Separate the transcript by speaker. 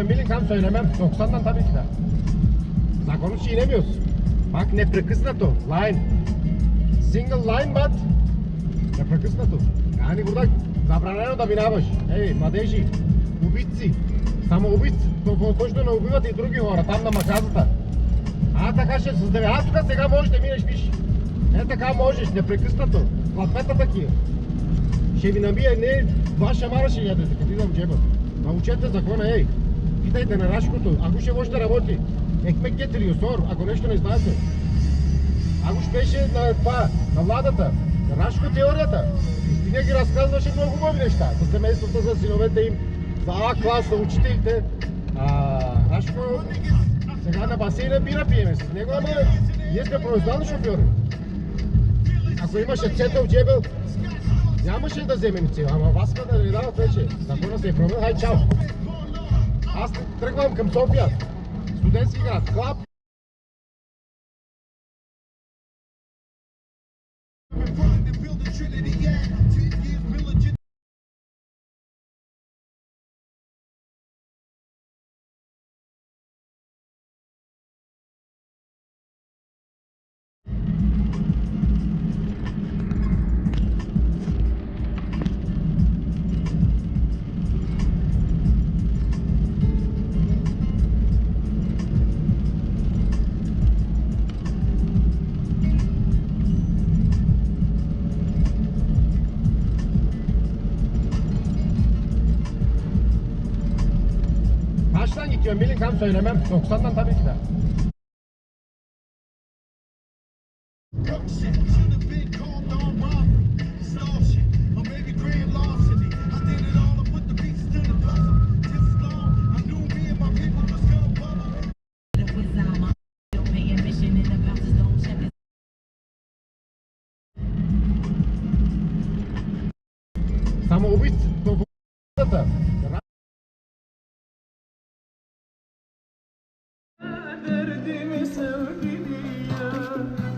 Speaker 1: gidiyorum bilin tam söylemem. 90'dan tabii ki de. Zakonu çiğnemiyoruz. Bak neprekıznato. Line. Single line but neprekıznato. Yani burada zabraneno da binavaš. Ej, mladeži, убийци. Само убийци. Точно не убиват и други хора, там на маказата. А така ще създаде. А тук сега можеш да минеш, виж. Е така можеш, непрекъснато. Платвета такива. Ще ви набия, не, два шамара ще ядете, като идвам джеба. Научете закона, ей. Питайте на Рашкото, ако ще може да работи. Екмек гетери, сор, ако нещо не знаете. Ако ще беше на това, на владата, на Рашко теорията. Истиня ги разказваше много хубави неща. За семействата, за синовете им, за А клас, за учителите. Рашко сега на басейна бира пиеме с него, ама ние сме професионални шофьори. Ако имаше център в джебел, нямаше да вземем цел, ама вас да не дават вече. Закона се е променил, хай чао. Аз тръгвам към София, студентски град, клаб. Kaçtan gidiyorum bilin tam söylemem. 90'dan tabii ki de. Самоубийц.
Speaker 2: Derdimi sevdim ya.